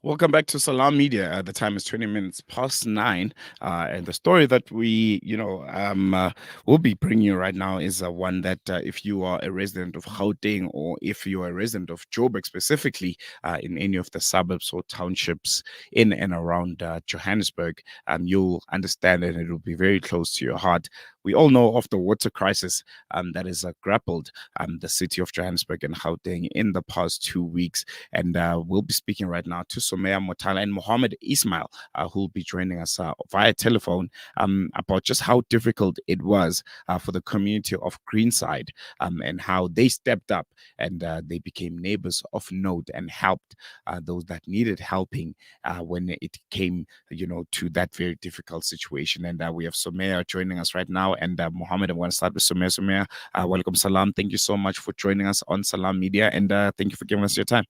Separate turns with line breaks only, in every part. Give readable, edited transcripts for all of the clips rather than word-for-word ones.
Welcome back to Salam Media. The time is 20 minutes past 9. And the story that will be bringing you right now is one that if you are a resident of Gauteng or if you are a resident of Joburg specifically, in any of the suburbs or townships in and around Johannesburg, you'll understand and it will be very close to your heart. We all know of the water crisis that has grappled the city of Johannesburg and Gauteng in the past 2 weeks. And we'll be speaking right now to Sommaya Motala and Muhammad Ismail, who will be joining us via telephone about just how difficult it was for the community of Greenside and how they stepped up and they became neighbors of note and helped those that needed helping when it came, to that very difficult situation. And we have Sommaya joining us right now. And Muhammad, I'm going to start with Sommaya. Sommaya, welcome, Salam. Thank you so much for joining us on Salam Media, and thank you for giving us your time.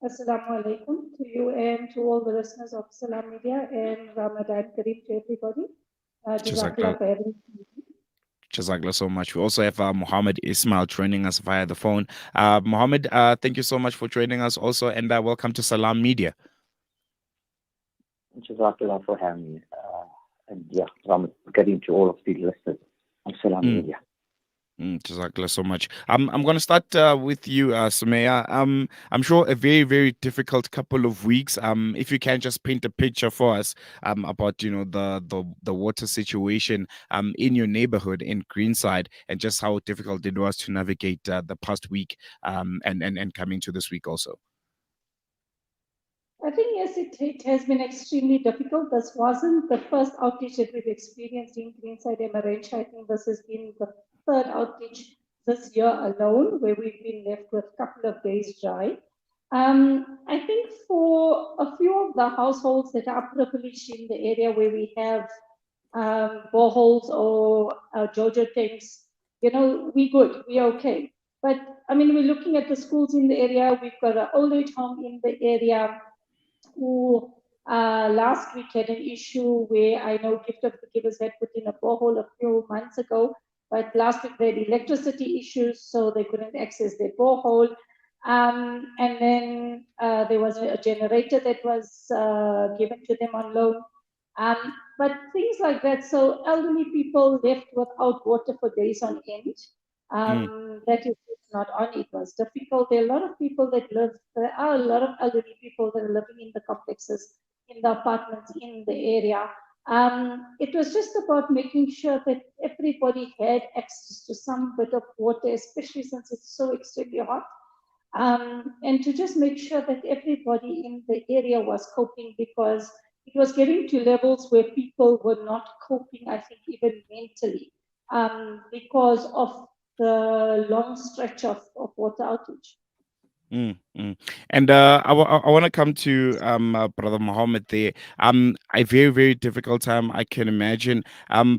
Assalamu alaikum to you and to all the listeners of Salam Media, and Ramadan Kareem to everybody. Jazakallah for having me.
Jazakallah so much. We also have Muhammad Ismail joining us via the phone. Muhammad, thank you so much for joining us also, and welcome to Salam Media.
Jazakallah for having me. And yeah, Ramadan Kareem to all of the listeners on Salam Media.
Jazakallah so much. I'm going to start with you, Sommaya. I'm sure a very, very difficult couple of weeks. If you can just paint a picture for us about the water situation in your neighborhood in Greenside and just how difficult it was to navigate the past week and coming to this week also.
I think yes, it has been extremely difficult. This wasn't the first outage that we've experienced in Greenside and Marange. I think this has been the third outage this year alone, where we've been left with a couple of days dry. I think for a few of the households that are privileged in the area where we have boreholes or Jojo tanks, we're good, we're okay. But I mean, we're looking at the schools in the area. We've got an old age home in the area who last week had an issue where I know Gift of the Givers had put in a borehole a few months ago, but last week they had electricity issues, so they couldn't access their borehole. And then there was a generator that was given to them on loan. But things like that, so elderly people left without water for days on end. That is not on. It was difficult. There are a lot of people that live, there are a lot of elderly people that are living in the complexes, in the apartments, in the area. It was just about making sure that everybody had access to some bit of water, especially since it's so extremely hot. And to just make sure that everybody in the area was coping, because it was getting to levels where people were not coping, I think, even mentally, because of the long stretch of water outage.
And I want to come to Brother Muhammad there. A very, very difficult time, I can imagine.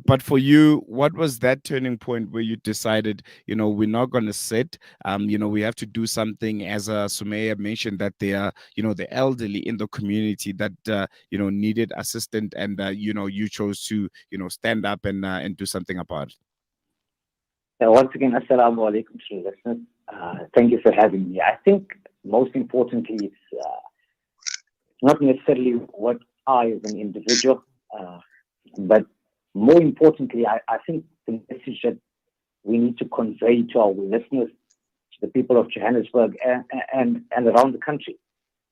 But for you, what was that turning point where you decided, we're not going to sit, we have to do something, as Sommaya mentioned, that they are, the elderly in the community that, needed assistance, and, you chose to, stand up and do something about it.
Once again, assalamu alaikum to the listeners. Thank you for having me. I think most importantly, it's not necessarily what I as an individual, but more importantly, I think the message that we need to convey to our listeners, to the people of Johannesburg and around the country.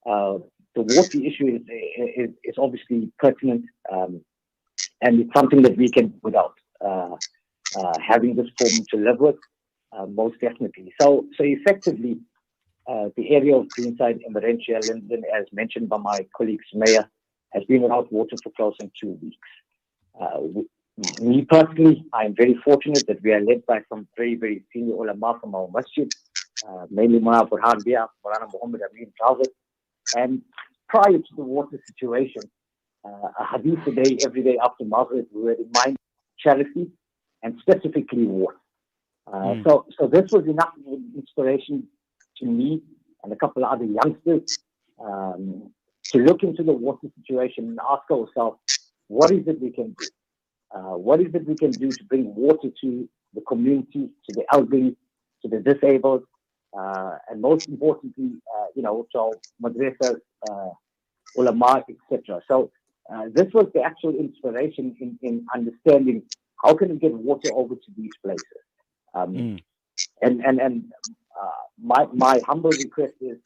The water issue is obviously pertinent, and it's something that we can without. Having this problem to live with, most definitely. So effectively, the area of Greenside and Marange, Linden, as mentioned by my colleague Sommaya, has been without water for close to 2 weeks. Me personally, I'm very fortunate that we are led by some very, very senior ulama from our masjid, mainly Mullah Burhan Bia, Maulana Muhammad Amin Tawzat. And prior to the water situation, a hadith a day, every day after Maghrib, we were in mind charity and specifically water. So this was enough inspiration to me and a couple of other youngsters to look into the water situation and ask ourselves, what is it we can do? What is it we can do to bring water to the community, to the elderly, to the disabled, and most importantly, to our madrasas, ulama, etc. So this was the actual inspiration in understanding how can we get water over to these places. My humble request is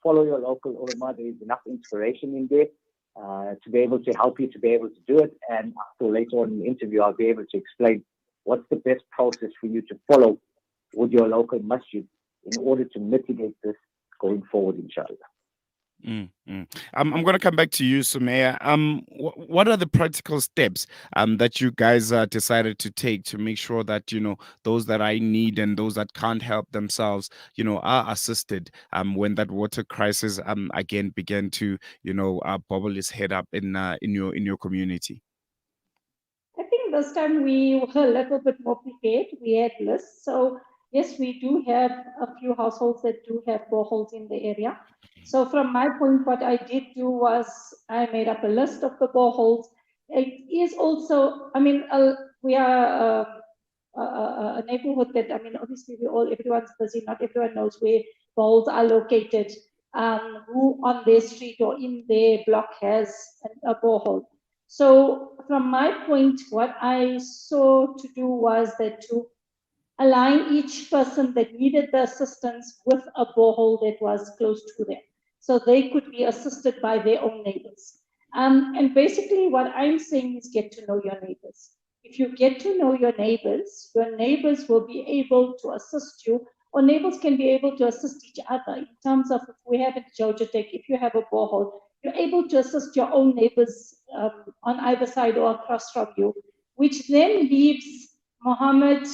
follow your local ulama. There is enough inspiration in there to be able to help you to be able to do it. And after later on in the interview, I'll be able to explain what's the best process for you to follow with your local masjid in order to mitigate this going forward, inshallah.
I'm going to come back to you, Sommaya. What are the practical steps that you guys decided to take to make sure that those that are in need and those that can't help themselves, are assisted when that water crisis again began to bubble its head up in your community?
I think this time we were a little bit more prepared. We had lists. So yes, we do have a few households that do have boreholes in the area. So from my point, what I did do was I made up a list of the boreholes. It is also, I mean, we are a neighborhood that, I mean, obviously everyone's busy. Not everyone knows where boreholes are located, who on their street or in their block has a borehole. So from my point, what I saw to do was that to align each person that needed the assistance with a borehole that was close to them, so they could be assisted by their own neighbors. And basically what I'm saying is get to know your neighbors. If you get to know your neighbors will be able to assist you, or neighbors can be able to assist each other in terms of, if we have a Georgia Tech, if you have a borehole, you're able to assist your own neighbors on either side or across from you, which then leaves Mohammed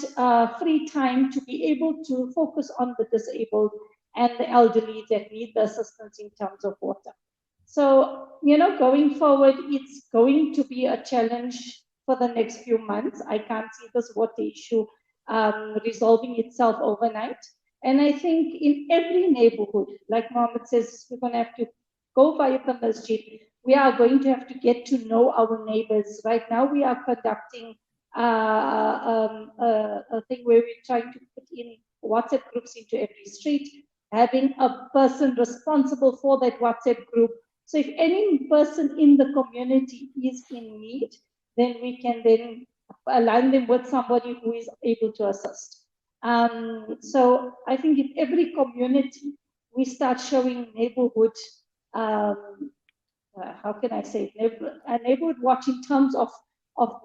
free time to be able to focus on the disabled and the elderly that need the assistance in terms of water. So, going forward, it's going to be a challenge for the next few months. I can't see this water issue resolving itself overnight. And I think in every neighborhood, like Mohammed says, we're going to have to go via the masjid. We are going to have to get to know our neighbors. Right now, we are conducting a thing where we're trying to put in WhatsApp groups into every street, having a person responsible for that WhatsApp group. So if any person in the community is in need, then we can then align them with somebody who is able to assist. So I think in every community, we start showing neighborhood, how can I say, a neighborhood watch in terms of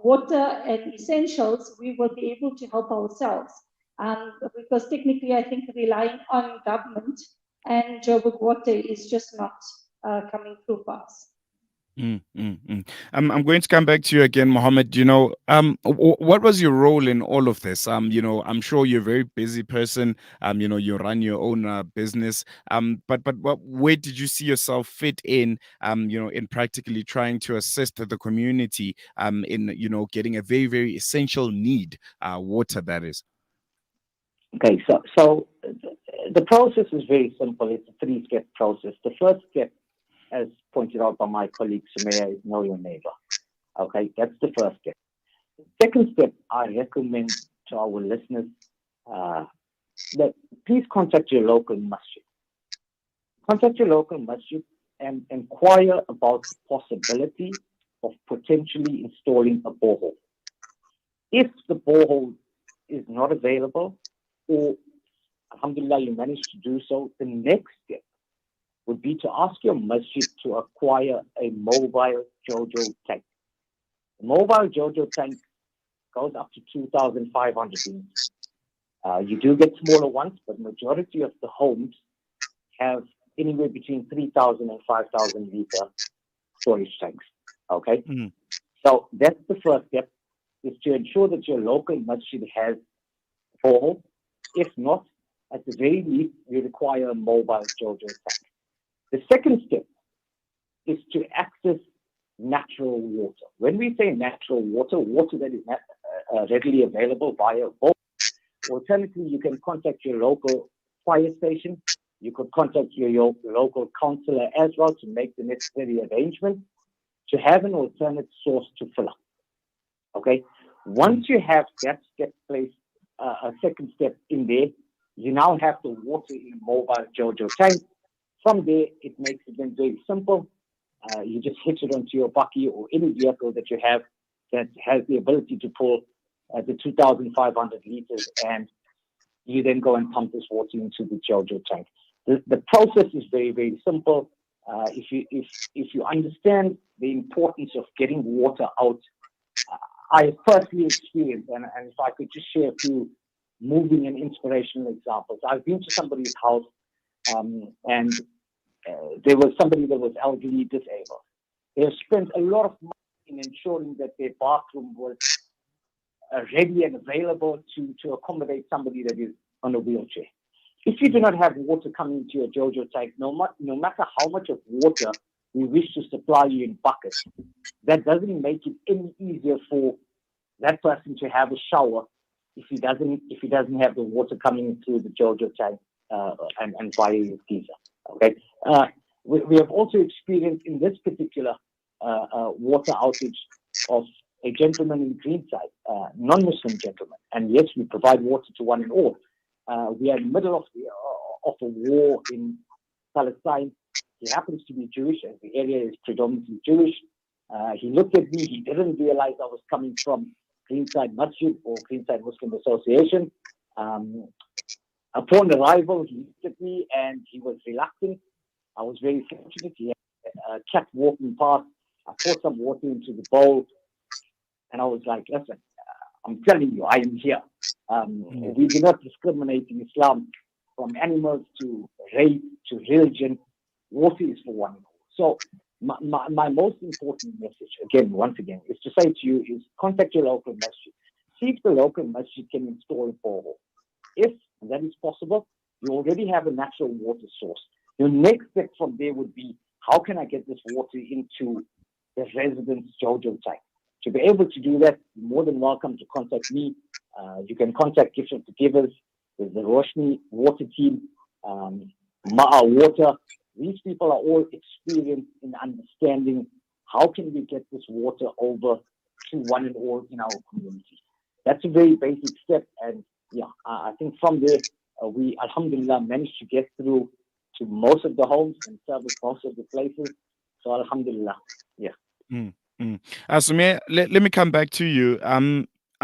water and essentials, we will be able to help ourselves. Because technically, I think relying on government and Joburg water is just not coming through for us.
I'm going to come back to you again, Mohammed. What was your role in all of this? I'm sure you're a very busy person. You run your own business. But where did you see yourself fit in? In practically trying to assist the community. In getting a very, very essential need, water, that is.
Okay, so the process is very simple. It's a three-step process. The first step, as pointed out by my colleague Sommaya, is know your neighbor. Okay, that's the first step. The second step, I recommend to our listeners that please contact your local masjid. Contact your local masjid and inquire about the possibility of potentially installing a borehole. If the borehole is not available, or alhamdulillah you managed to do so, the next step would be to ask your masjid to acquire a mobile JoJo tank. The mobile JoJo tank goes up to 2,500 liters. You do get smaller ones, but majority of the homes have anywhere between 3,000 and 5,000 liter storage tanks. Okay? So that's the first step, is to ensure that your local masjid has a borehole. If not, at the very least, you require a mobile JoJo tank. The second step is to access natural water. When we say natural water, water that is readily available via boat. Alternatively, you can contact your local fire station. You could contact your local councillor as well to make the necessary arrangements to have an alternate source to fill up. Okay? Once you have that step placed, a second step in there, you now have the water in a mobile JoJo tank. From there, it makes it then very simple. You just hitch it onto your bakkie or any vehicle that you have that has the ability to pull the 2,500 liters, and you then go and pump this water into the Jojo tank. The process is very, very simple. If you understand the importance of getting water out, I personally experienced, and if I could just share a few moving and inspirational examples. I've been to somebody's house, and there was somebody that was elderly disabled. They have spent a lot of money in ensuring that their bathroom was ready and available to accommodate somebody that is on a wheelchair. If you do not have water coming into your Jojo tank, no matter how much of water we wish to supply you in buckets, that doesn't make it any easier for that person to have a shower if he doesn't have the water coming through the Jojo tank and via his geyser. Okay, we have also experienced in this particular water outage of a gentleman in Greenside, non-Muslim gentleman, and yes, we provide water to one and all. We are in the middle of a war in Palestine. He happens to be Jewish, and the area is predominantly Jewish. He looked at me. He didn't realize I was coming from Greenside Masjid or Greenside Muslim Association. Upon arrival, he looked at me and he was reluctant. I was very fortunate. He had a cat walking past. I poured some water into the bowl, and I was like, listen, I'm telling you, I am here. We do not discriminate in Islam from animals to race to religion. Water is for one. So my most important message, once again, is to say to you is contact your local masjid. See if the local masjid can install a borehole. If that is possible, you already have a natural water source. Your next step from there would be, how can I get this water into the residents' Jojo tank? To be able to do that, you're more than welcome to contact me. You can contact Gifts of the Givers. There's the Roshni water team, Ma'a Water. These people are all experienced in understanding how can we get this water over to one and all in our community. That's a very basic step, and I think from there we, alhamdulillah, managed to get through to most of the homes and service most of the places. So alhamdulillah, yeah.
Mm, mm. Sommaya, let me come back to you.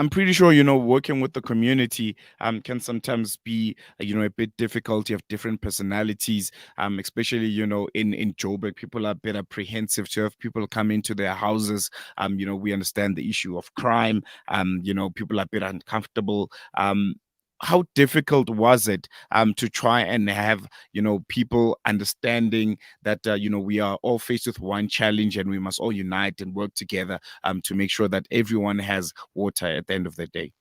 I'm pretty sure, working with the community can sometimes be, a bit difficult. You have different personalities, especially, in Joburg, people are a bit apprehensive to have people come into their houses. We understand the issue of crime. People are a bit uncomfortable. How difficult was it to try and have people understanding that we are all faced with one challenge and we must all unite and work together to make sure that everyone has water at the end of the day?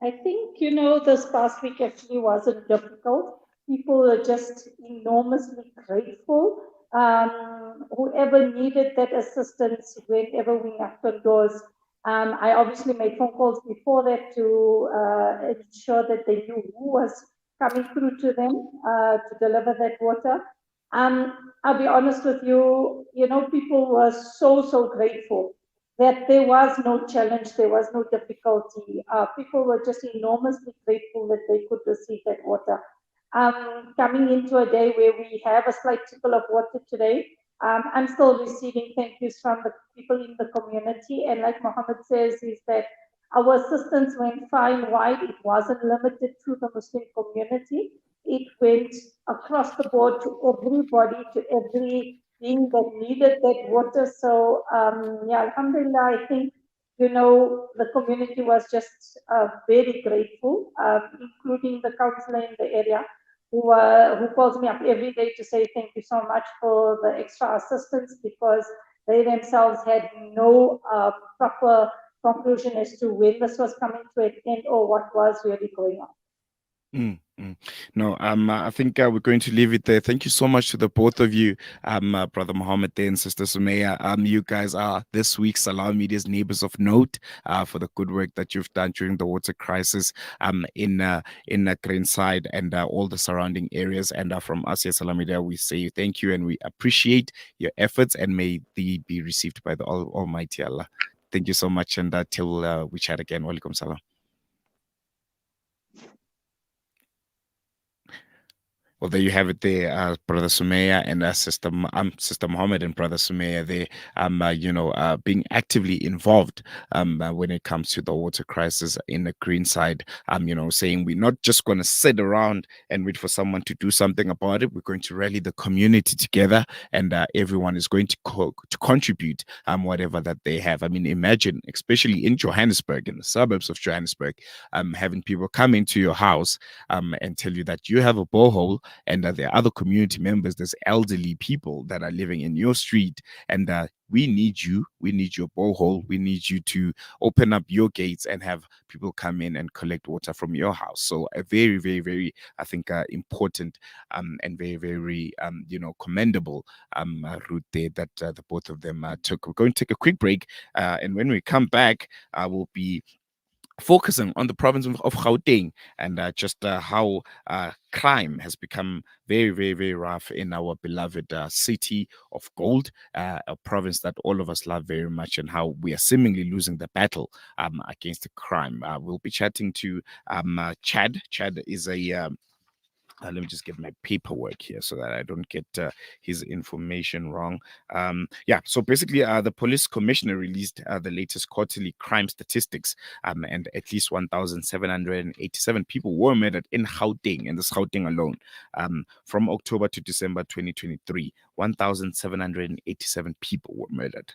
I think, this past week actually wasn't difficult. People are just enormously grateful. Whoever needed that assistance, whenever we knocked on doors, I obviously made phone calls before that to ensure that they knew who was coming through to them to deliver that water. I'll be honest with you, people were so grateful that there was no challenge, there was no difficulty. People were just enormously grateful that they could receive that water. Coming into a day where we have a slight trickle of water today, I'm still receiving thank yous from the people in the community. And like Mohammed says, is that our assistance went far and wide. It wasn't limited to the Muslim community. It went across the board to everybody, to every being that needed that water. So, alhamdulillah, I think, the community was just very grateful, including the councillor in the area who calls me up every day to say thank you so much for the extra assistance, because they themselves had no proper conclusion as to when this was coming to an end or what was really going on.
Mm, mm. No, I think we're going to leave it there. Thank you so much to the both of you, Brother Mohammed and Sister Sommaya. You guys are this week's Salam Media's neighbors of note for the good work that you've done during the water crisis in Greenside and all the surrounding areas. And from us here, Salam Media, we say thank you and we appreciate your efforts, and may they be received by the Almighty Allah. Thank you so much, and till we chat again. Walaikum salam. Well, there you have it there, Brother Sommaya and Sister Muhammad and Brother Sommaya there, being actively involved when it comes to the water crisis in the Greenside, saying we're not just going to sit around and wait for someone to do something about it. We're going to rally the community together, and everyone is going to contribute whatever that they have. I mean, imagine, especially in Johannesburg, in the suburbs of Johannesburg, having people come into your house and tell you that you have a borehole and there are other community members, there's elderly people that are living in your street, and we need you. We need your borehole. We need you to open up your gates and have people come in and collect water from your house. So a very, very, very, I think, important and very, very, commendable route there that the both of them took. We're going to take a quick break, and when we come back, we'll be focusing on the province of Gauteng and just how crime has become very, very, very rough in our beloved city of gold, a province that all of us love very much, and how we are seemingly losing the battle against the crime. We'll be chatting to Chad. Chad is a let me just get my paperwork here so that I don't get his information wrong. So basically, the police commissioner released the latest quarterly crime statistics, and at least 1,787 people were murdered in Gauteng, in this Gauteng alone, from October to December 2023. 1,787 people were murdered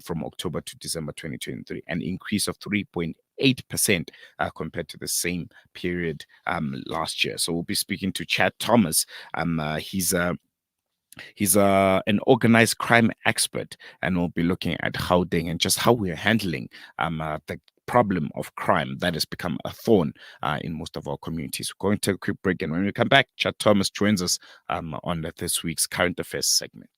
from October to December 2023, an increase of 3.8% compared to the same period last year. So we'll be speaking to Chad Thomas. He's an organized crime expert, and we'll be looking at Gauteng and just how we're handling the problem of crime that has become a thorn in most of our communities. We're going to take a quick break, and when we come back, Chad Thomas joins us on this week's Current Affairs segment.